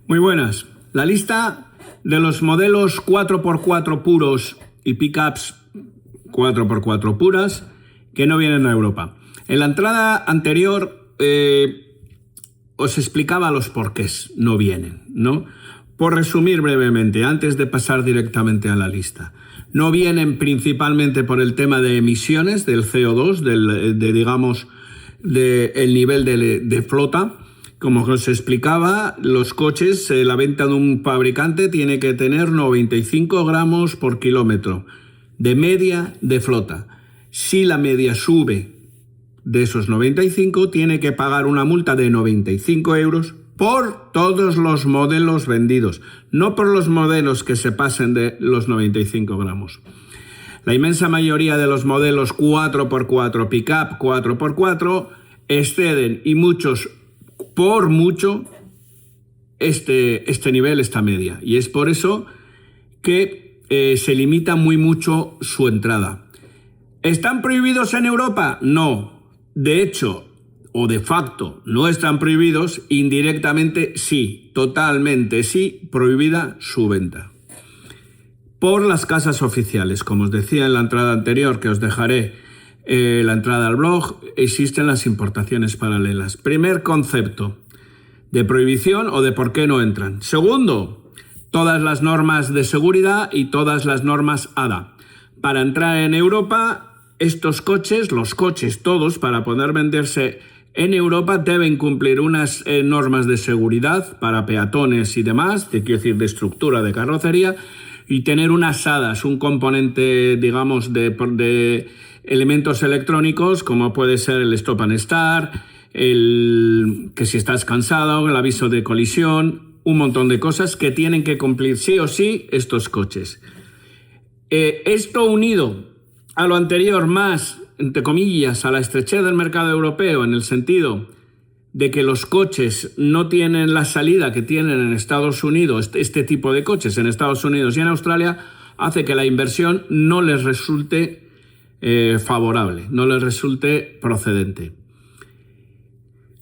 Muy buenas. La lista de los modelos 4x4 puros y pickups 4x4 puras que no vienen a Europa. En la entrada anterior os explicaba los porqués no vienen, ¿no? Por resumir brevemente, antes de pasar directamente a la lista. No vienen principalmente por el tema de emisiones del CO2, del nivel de flota. Como os explicaba, los coches, la venta de un fabricante tiene que tener 95 gramos por kilómetro de media de flota. Si la media sube de esos 95, tiene que pagar una multa de 95 euros por todos los modelos vendidos, no por los modelos que se pasen de los 95 gramos. La inmensa mayoría de los modelos 4x4, pickup 4x4, exceden, y muchos por mucho, este nivel, esta media. Y es por eso que se limita muy mucho su entrada. ¿Están prohibidos en Europa? No. De hecho, o de facto, no están prohibidos. Indirectamente sí, totalmente sí, prohibida su venta. Por las casas oficiales, como os decía en la entrada anterior, que os dejaré la entrada al blog, existen las importaciones paralelas. Primer concepto de prohibición o de por qué no entran. Segundo, todas las normas de seguridad y todas las normas ADA. Para entrar en Europa, estos coches, los coches todos, para poder venderse en Europa, deben cumplir unas normas de seguridad para peatones y demás, quiero decir, de estructura de carrocería, y tener unas ADAs, un componente, digamos, de elementos electrónicos, como puede ser el stop and start, que si estás cansado, el aviso de colisión, un montón de cosas que tienen que cumplir sí o sí estos coches. Esto unido a lo anterior, más, entre comillas, a la estrechez del mercado europeo, en el sentido de que los coches no tienen la salida que tienen en Estados Unidos, este tipo de coches en Estados Unidos y en Australia, hace que la inversión no les resulte favorable, no les resulte procedente.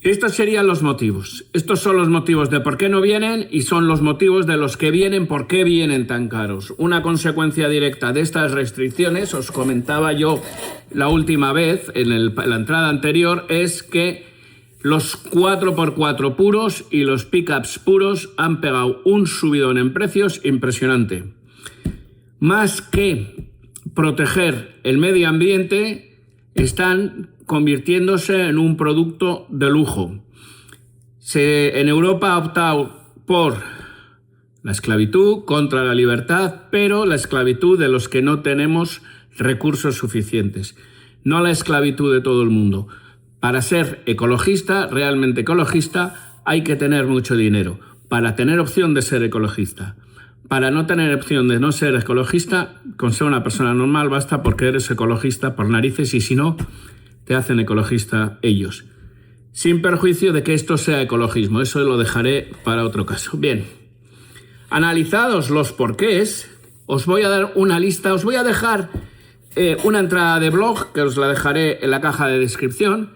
Estos serían los motivos. Estos son los motivos de por qué no vienen y son los motivos de los que vienen, por qué vienen tan caros. Una consecuencia directa de estas restricciones, os comentaba yo la última vez en la entrada anterior, es que los 4x4 puros y los pickups puros han pegado un subidón en precios impresionante. Más que proteger el medio ambiente, están convirtiéndose en un producto de lujo. En Europa ha optado por la esclavitud contra la libertad, pero la esclavitud de los que no tenemos recursos suficientes, no la esclavitud de todo el mundo. Para ser ecologista, realmente ecologista, hay que tener mucho dinero para tener opción de ser ecologista. Para no tener opción de no ser ecologista, con ser una persona normal basta, porque eres ecologista por narices, y si no, te hacen ecologista ellos. Sin perjuicio de que esto sea ecologismo, eso lo dejaré para otro caso. Bien, analizados los porqués, os voy a dar una lista, os voy a dejar una entrada de blog, que os la dejaré en la caja de descripción.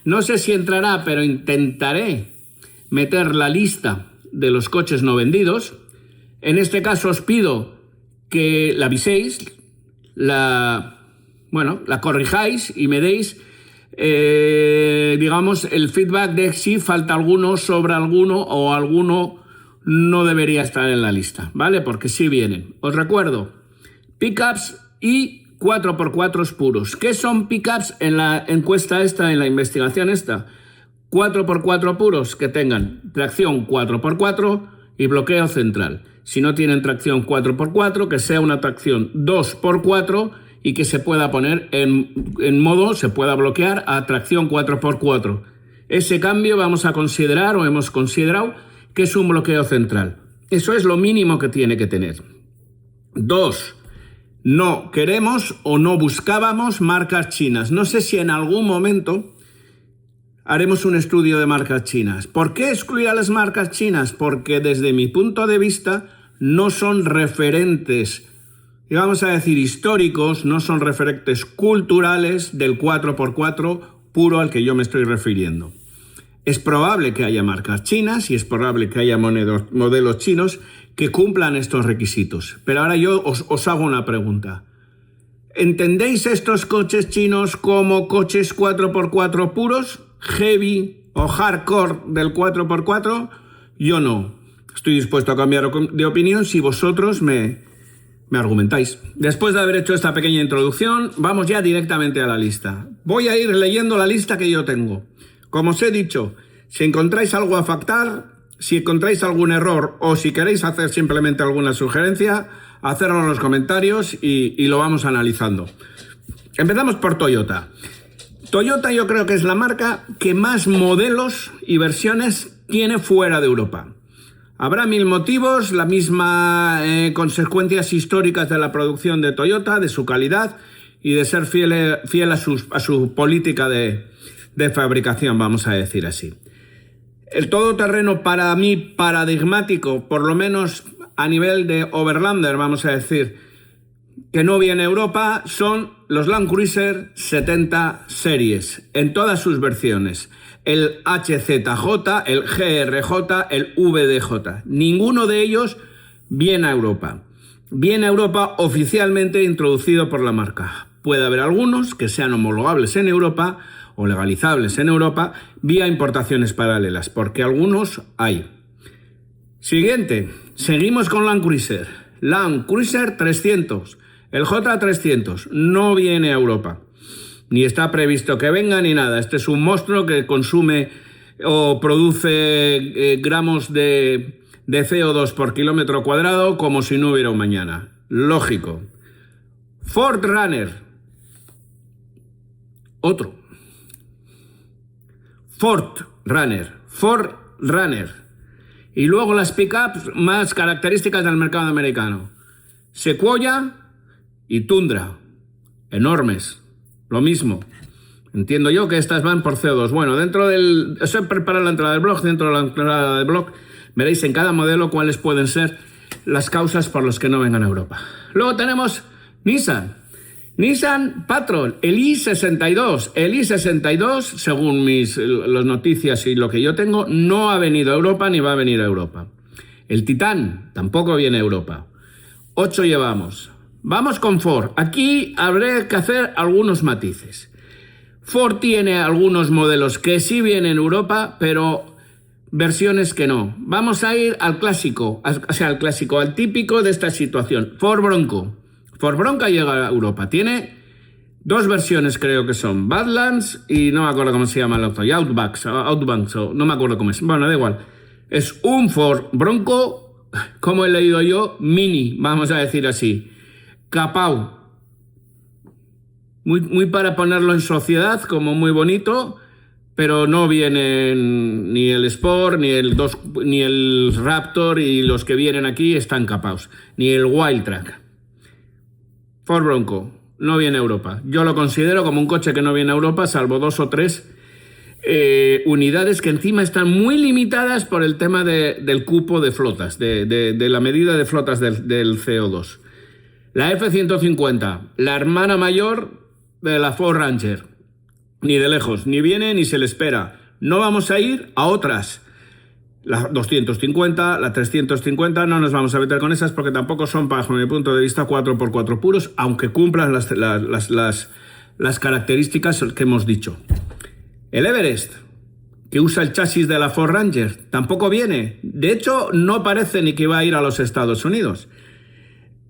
No sé si entrará, pero intentaré meter la lista de los coches no vendidos. En este caso os pido que la aviséis, la corrijáis y me deis, digamos, el feedback de si falta alguno, sobra alguno o alguno no debería estar en la lista, ¿vale? Porque sí vienen. Os recuerdo, pickups y 4x4 puros. ¿Qué son pickups en la encuesta esta, en la investigación esta? 4x4 puros que tengan tracción 4x4 y bloqueo central. Si no tienen tracción 4x4, que sea una tracción 2x4 y que se pueda poner en modo, se pueda bloquear a tracción 4x4. Ese cambio vamos a considerar, o hemos considerado, que es un bloqueo central. Eso es lo mínimo que tiene que tener. 2. No queremos o no buscábamos marcas chinas. No sé si en algún momento haremos un estudio de marcas chinas. ¿Por qué excluir a las marcas chinas? Porque desde mi punto de vista no son referentes, vamos a decir, históricos, no son referentes culturales del 4x4 puro al que yo me estoy refiriendo. Es probable que haya marcas chinas y es probable que haya modelos chinos que cumplan estos requisitos. Pero ahora yo os hago una pregunta. ¿Entendéis estos coches chinos como coches 4x4 puros, heavy o hardcore del 4x4? Yo no. Estoy dispuesto a cambiar de opinión si vosotros me argumentáis. Después de haber hecho esta pequeña introducción, vamos ya directamente a la lista. Voy a ir leyendo la lista que yo tengo. Como os he dicho, si encontráis algo a factar, si encontráis algún error o si queréis hacer simplemente alguna sugerencia, hacedlo en los comentarios y lo vamos analizando. Empezamos por Toyota. Toyota yo creo que es la marca que más modelos y versiones tiene fuera de Europa. Habrá mil motivos, la misma consecuencias históricas de la producción de Toyota, de su calidad y de ser fiel a su política de fabricación, vamos a decir así. El todoterreno para mí paradigmático, por lo menos a nivel de Overlander, vamos a decir, que no viene a Europa, son los Land Cruiser 70 Series, en todas sus versiones. El HZJ, el GRJ, el VDJ. Ninguno de ellos viene a Europa. Viene a Europa oficialmente introducido por la marca. Puede haber algunos que sean homologables en Europa o legalizables en Europa vía importaciones paralelas, porque algunos hay. Siguiente, seguimos con Land Cruiser. Land Cruiser 300, el J300 no viene a Europa. Ni está previsto que venga ni nada. Este es un monstruo que consume o produce gramos de CO2 por kilómetro cuadrado como si no hubiera un mañana. Lógico. Ford Runner. Otro. Ford Runner. Y luego las pickups más características del mercado americano. Sequoia y Tundra. Enormes. Lo mismo. Entiendo yo que estas van por CO2. Bueno, dentro del... Eso he preparado la entrada del blog. Dentro de la entrada del blog veréis en cada modelo cuáles pueden ser las causas por las que no vengan a Europa. Luego tenemos Nissan. Nissan Patrol, el i62. El i62, según las noticias y lo que yo tengo, no ha venido a Europa ni va a venir a Europa. El Titan tampoco viene a Europa. 8 llevamos. Vamos con Ford. Aquí habrá que hacer algunos matices. Ford tiene algunos modelos que sí vienen a Europa, pero versiones que no. Vamos a ir al clásico, al típico de esta situación. Ford Bronco. Ford Bronco llega a Europa. Tiene 2 versiones, creo que son. Badlands y no me acuerdo cómo se llama el auto. Y Outback, no me acuerdo cómo es. Bueno, da igual. Es un Ford Bronco, como he leído yo, mini, vamos a decir así. Capau. Muy para ponerlo en sociedad, como muy bonito, pero no vienen ni el Sport, ni el Raptor, y los que vienen aquí están capaos. Ni el Wildtrak. Ford Bronco no viene a Europa. Yo lo considero como un coche que no viene a Europa, salvo 2 o 3 unidades que encima están muy limitadas por el tema del cupo de flotas, de la medida de flotas del CO2. La F-150, la hermana mayor de la Ford Ranger. Ni de lejos, ni viene ni se le espera. No vamos a ir a otras. La 250, la 350, no nos vamos a meter con esas porque tampoco son, bajo mi punto de vista, 4x4 puros, aunque cumplan las características que hemos dicho. El Everest, que usa el chasis de la Ford Ranger, tampoco viene. De hecho, no parece ni que va a ir a los Estados Unidos.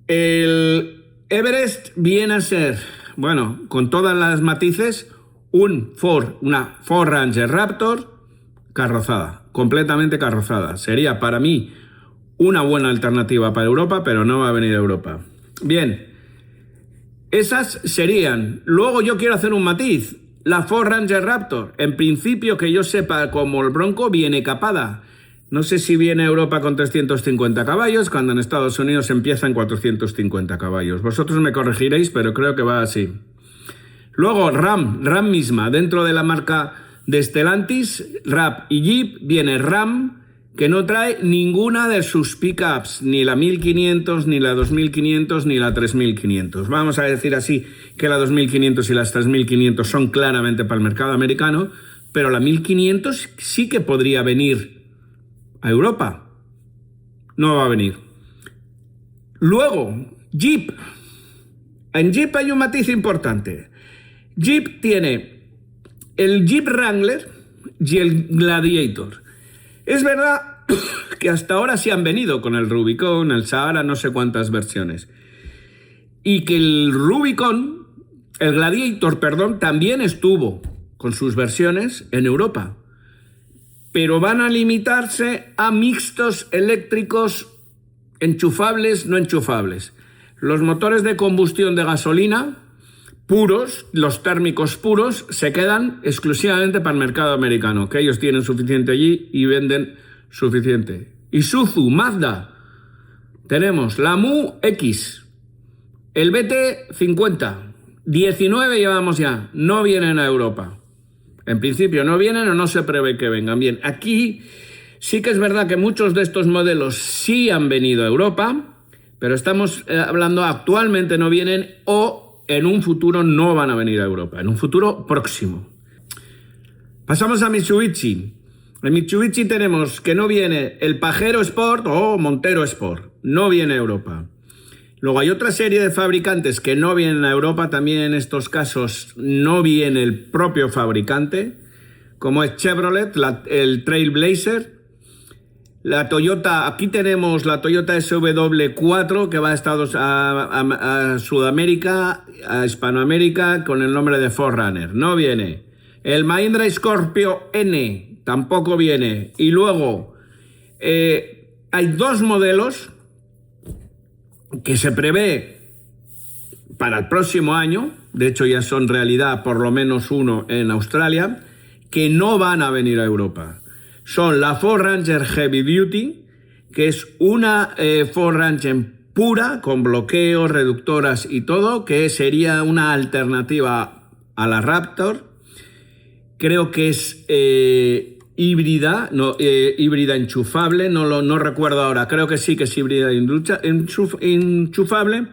El Everest viene a ser, bueno, con todas las matices, una Ford Ranger Raptor carrozada, completamente carrozada. Sería para mí una buena alternativa para Europa, pero no va a venir a Europa. Bien, esas serían. Luego yo quiero hacer un matiz. La Ford Ranger Raptor, en principio que yo sepa, como el Bronco, viene capada. No sé si viene a Europa con 350 caballos, cuando en Estados Unidos empieza en 450 caballos. Vosotros me corregiréis, pero creo que va así. Luego Ram misma, dentro de la marca de Stellantis, Ram y Jeep, viene Ram, que no trae ninguna de sus pickups, ni la 1500, ni la 2500, ni la 3500. Vamos a decir así que la 2500 y las 3500 son claramente para el mercado americano, pero la 1500 sí que podría venir a Europa. No va a venir. Luego, Jeep. En Jeep hay un matiz importante. Jeep tiene el Jeep Wrangler y el Gladiator. Es verdad que hasta ahora sí han venido con el Rubicon, el Sahara, no sé cuántas versiones. Y que el Gladiator, también estuvo con sus versiones en Europa. Pero van a limitarse a mixtos eléctricos enchufables, no enchufables. Los motores de combustión de gasolina puros, los térmicos puros, se quedan exclusivamente para el mercado americano, que ellos tienen suficiente allí y venden suficiente. Isuzu, Mazda, tenemos la Mu-X, el BT50, 19 llevamos ya, no vienen a Europa. En principio no vienen o no se prevé que vengan. Bien, aquí sí que es verdad que muchos de estos modelos sí han venido a Europa, pero estamos hablando actualmente no vienen o en un futuro no van a venir a Europa, en un futuro próximo. Pasamos a Mitsubishi. En Mitsubishi tenemos que no viene el Pajero Sport o Montero Sport, no viene a Europa. Luego hay otra serie de fabricantes que no vienen a Europa, también en estos casos no viene el propio fabricante, como es Chevrolet, el Trailblazer, la Toyota, aquí tenemos la Toyota SW4 que va a Sudamérica, a Hispanoamérica con el nombre de 4Runner, no viene. El Mahindra Scorpio N tampoco viene. Y luego hay dos modelos que se prevé para el próximo año, de hecho ya son realidad por lo menos uno en Australia, que no van a venir a Europa. Son la Ford Ranger Heavy Duty, que es una Ford Ranger pura, con bloqueos, reductoras y todo, que sería una alternativa a la Raptor. Creo que es híbrida, híbrida enchufable, no recuerdo ahora, creo que sí que es híbrida enchufable.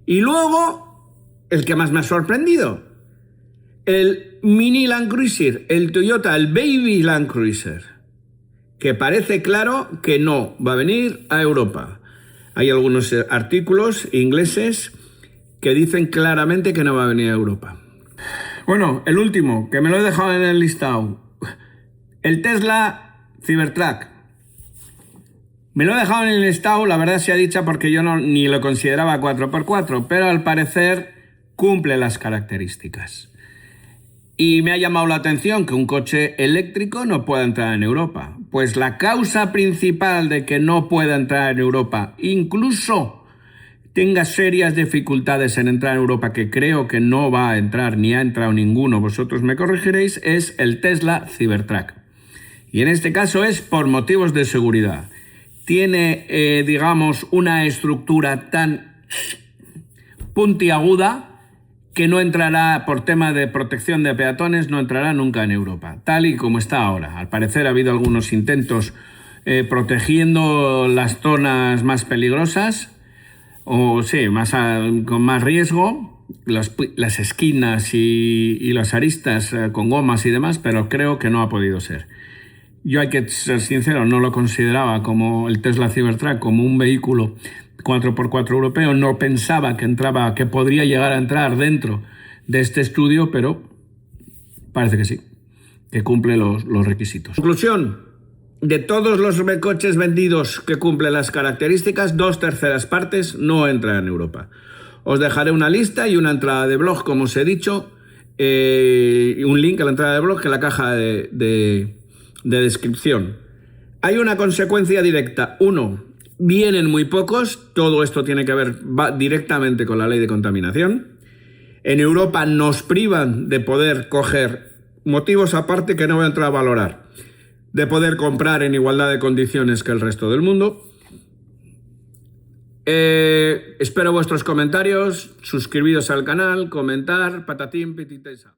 Y luego, el que más me ha sorprendido, el Mini Land Cruiser, el Toyota, el Baby Land Cruiser, que parece claro que no va a venir a Europa. Hay algunos artículos ingleses que dicen claramente que no va a venir a Europa. Bueno, el último, que me lo he dejado en el listado, el Tesla Cybertruck. Me lo he dejado en el listado, la verdad sea dicha, porque yo ni lo consideraba 4x4, pero al parecer cumple las características. Y me ha llamado la atención que un coche eléctrico no pueda entrar en Europa. Pues la causa principal de que no pueda entrar en Europa, incluso tenga serias dificultades en entrar en Europa, que creo que no va a entrar ni ha entrado ninguno, vosotros me corregiréis, es el Tesla Cybertruck. Y en este caso es por motivos de seguridad. Tiene, digamos, una estructura tan puntiaguda que no entrará, por tema de protección de peatones, no entrará nunca en Europa, tal y como está ahora. Al parecer ha habido algunos intentos protegiendo las zonas más peligrosas, o sí, con más riesgo, las esquinas y las aristas con gomas y demás, pero creo que no ha podido ser. Yo hay que ser sincero, no lo consideraba como el Tesla Cybertruck como un vehículo 4x4 europeo, no pensaba que podría llegar a entrar dentro de este estudio, pero parece que sí, que cumple los requisitos. Conclusión, de todos los coches vendidos que cumplen las características, 2/3 partes no entran en Europa. Os dejaré una lista y una entrada de blog, como os he dicho, y un link a la entrada de blog en la caja de descripción. Hay una consecuencia directa. Uno, vienen muy pocos. Todo esto tiene que ver directamente con la ley de contaminación. En Europa nos privan de poder coger, motivos aparte que no voy a entrar a valorar, de poder comprar en igualdad de condiciones que el resto del mundo. Espero vuestros comentarios, suscribiros al canal, comentar, patatín, pititesa.